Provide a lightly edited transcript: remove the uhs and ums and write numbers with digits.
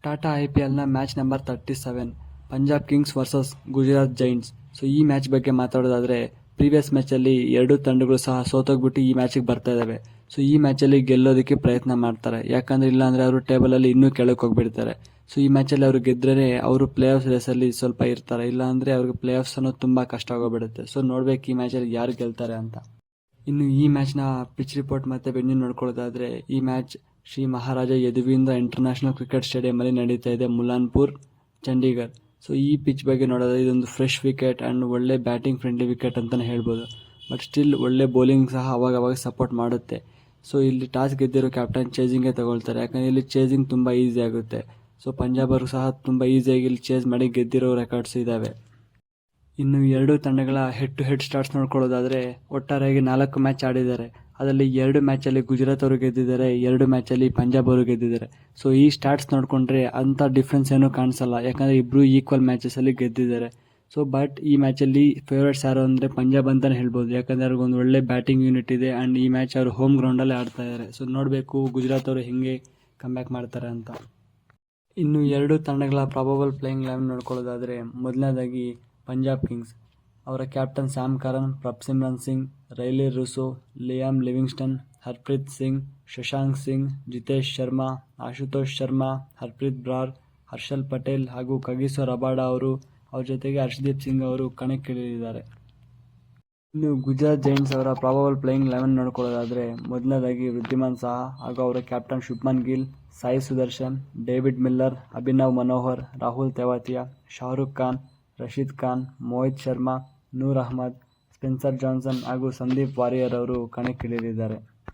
ಟಾಟಾ IPLನ match number 37 Punjab Kings versus Gujarat Giants. So ಈ match ಬಗ್ಗೆ ಮಾತಾಡೋದಾದರೆ, ಪ್ರೀವಿಯಸ್ ಮ್ಯಾಚಲ್ಲಿ ಎರಡೂ ತಂಡಗಳು ಸಹ ಸೋತೋಗ್ಬಿಟ್ಟು ಈ ಮ್ಯಾಚಿಗೆ ಬರ್ತಾ ಇದ್ದಾವೆ. ಸೊ ಈ ಮ್ಯಾಚಲ್ಲಿ ಗೆಲ್ಲೋದಕ್ಕೆ ಪ್ರಯತ್ನ ಮಾಡ್ತಾರೆ, ಯಾಕಂದರೆ ಇಲ್ಲಾಂದರೆ ಅವರು ಟೇಬಲಲ್ಲಿ ಇನ್ನೂ ಕೆಳಕ್ಕೆ ಹೋಗ್ಬಿಡ್ತಾರೆ. ಸೊ ಈ ಮ್ಯಾಚಲ್ಲಿ ಅವರು ಗೆದ್ದರೆ ಅವರು ಪ್ಲೇ ಆಫ್ ರೇಸಲ್ಲಿ ಸ್ವಲ್ಪ ಇರ್ತಾರೆ, ಇಲ್ಲಾಂದರೆ ಅವ್ರಿಗೆ ಪ್ಲೇ ಆಫ್ಸ್ ಅನ್ನೋದು ತುಂಬ ಕಷ್ಟ ಆಗೋಗ್ಬಿಡುತ್ತೆ. ಸೊ ನೋಡ್ಬೇಕು ಈ ಮ್ಯಾಚಲ್ಲಿ ಯಾರು ಗೆಲ್ತಾರೆ ಅಂತ. ಇನ್ನು ಈ ಮ್ಯಾಚ್ನ ಪಿಚ್ ರಿಪೋರ್ಟ್ ಮತ್ತು ವೆನ್ಯೂ ನೋಡ್ಕೊಳ್ಳೋದಾದರೆ, ಈ ಮ್ಯಾಚ್ ಶ್ರೀ ಮಹಾರಾಜ ಯದುವೀಂದ್ರ ಇಂಟರ್ನ್ಯಾಷನಲ್ ಕ್ರಿಕೆಟ್ ಸ್ಟೇಡಿಯಂಲ್ಲಿ ನಡೀತಾ ಇದೆ, ಮುಲಾನ್ಪುರ್, ಚಂಡೀಗಢ. ಸೊ ಈ ಪಿಚ್ ಬಗ್ಗೆ ನೋಡೋದಾದ್ರೆ ಇದೊಂದು ಫ್ರೆಶ್ ವಿಕೆಟ್ ಆ್ಯಂಡ್ ಒಳ್ಳೆ ಬ್ಯಾಟಿಂಗ್ ಫ್ರೆಂಡ್ಲಿ ವಿಕೆಟ್ ಅಂತಲೇ ಹೇಳ್ಬೋದು. ಬಟ್ ಸ್ಟಿಲ್ ಒಳ್ಳೆ ಬೌಲಿಂಗ್ ಸಹ ಅವಾಗ ಸಪೋರ್ಟ್ ಮಾಡುತ್ತೆ. ಸೊ ಇಲ್ಲಿ ಟಾಸ್ ಗೆದ್ದಿರೋ ಕ್ಯಾಪ್ಟನ್ ಚೇಸಿಂಗೇ ತಗೊಳ್ತಾರೆ, ಯಾಕಂದರೆ ಇಲ್ಲಿ ಚೇಸಿಂಗ್ ತುಂಬ ಈಸಿ ಆಗುತ್ತೆ. ಸೊ ಪಂಜಾಬ್ ಅವರು ಸಹ ತುಂಬ ಈಸಿಯಾಗಿ ಇಲ್ಲಿ ಚೇಸ್ ಮಾಡಿ ಗೆದ್ದಿರೋ ರೆಕಾರ್ಡ್ಸ್ ಇದ್ದಾವೆ. ಇನ್ನು ಎರಡೂ ತಂಡಗಳ ಹೆಡ್ ಟು ಹೆಡ್ ಸ್ಟಾರ್ಟ್ಸ್ ನೋಡ್ಕೊಳ್ಳೋದಾದರೆ, ಒಟ್ಟಾರೆಯಾಗಿ 4 ಮ್ಯಾಚ್ ಆಡಿದ್ದಾರೆ. ಅದರಲ್ಲಿ 2 ಮ್ಯಾಚಲ್ಲಿ ಗುಜರಾತ್ ಅವರು ಗೆದ್ದಿದ್ದಾರೆ, 2 ಮ್ಯಾಚಲ್ಲಿ ಪಂಜಾಬ್ ಅವರು ಗೆದ್ದಿದ್ದಾರೆ. ಸೊ ಈ ಸ್ಟಾಟ್ಸ್ ನೋಡಿಕೊಂಡ್ರೆ ಅಂಥ ಡಿಫ್ರೆನ್ಸ್ ಏನೂ ಕಾಣಿಸಲ್ಲ, ಯಾಕಂದರೆ ಇಬ್ಬರು ಈಕ್ವಲ್ ಮ್ಯಾಚಸಲ್ಲಿ ಗೆದ್ದಿದ್ದಾರೆ. ಸೊ ಬಟ್ ಈ ಮ್ಯಾಚಲ್ಲಿ ಫೇವ್ರೇಟ್ಸ್ ಯಾರು ಅಂದರೆ ಪಂಜಾಬ್ ಅಂತಲೇ ಹೇಳ್ಬೋದು, ಯಾಕಂದರೆ ಅವ್ರಿಗೊಂದು ಒಳ್ಳೆ ಬ್ಯಾಟಿಂಗ್ ಯೂನಿಟ್ ಇದೆ ಆ್ಯಂಡ್ ಈ ಮ್ಯಾಚ್ ಅವರು ಹೋಮ್ ಗ್ರೌಂಡಲ್ಲೇ ಆಡ್ತಾ ಇದ್ದಾರೆ. ಸೊ ನೋಡಬೇಕು ಗುಜರಾತ್ ಅವರು ಹೇಗೆ ಕಮ್ಬ್ಯಾಕ್ ಮಾಡ್ತಾರೆ ಅಂತ. ಇನ್ನು ಎರಡೂ ತಂಡಗಳ ಪ್ರಾಬಬಲ್ ಪ್ಲೇಯಿಂಗ್ 11 ನೋಡ್ಕೊಳ್ಳೋದಾದರೆ, ಮೊದಲನೇದಾಗಿ ಪಂಜಾಬ್ ಕಿಂಗ್ಸ್ ಅವರ captain Sam Curran, Prabhsimran Singh, Rilee Rossouw, Liam Livingstone, Harpreet Singh, Shashank Singh, Jitesh Sharma, Ashutosh Sharma, Harpreet Brar, Harshal Patel ಹಾಗೂ ಕಗಿಸೋ ರಬಾಡ ಅವರು, ಅವ್ರ ಜೊತೆಗೆ ಹರ್ಷದೀಪ್ ಸಿಂಗ್ ಅವರು ಕಣಕ್ಕಿಳಿದಿದ್ದಾರೆ. ಇನ್ನು ಗುಜರಾತ್ ಜೈಂಟ್ಸ್ ಅವರ ಪ್ರಾಬಬಲ್ ಪ್ಲೇಯಿಂಗ್ 11 ನೋಡ್ಕೊಳ್ಳೋದಾದರೆ, ಮೊದಲನೇದಾಗಿ ವೃದ್ಧಿಮಾನ್ ಸಾಹಾ ಹಾಗೂ ಅವರ captain Shubman Gill, Sai Sudharsan, David Miller, Abhinav Manohar, Rahul Tewatia, Shahrukh Khan, Rashid Khan, Mohit Sharma, Noor Ahmad, Spencer Johnson ಹಾಗೂ ಸಂದೀಪ್ ವಾರಿಯರ್ ಅವರು ಕಣಕ್ಕಿಳಿದಿದ್ದಾರೆ.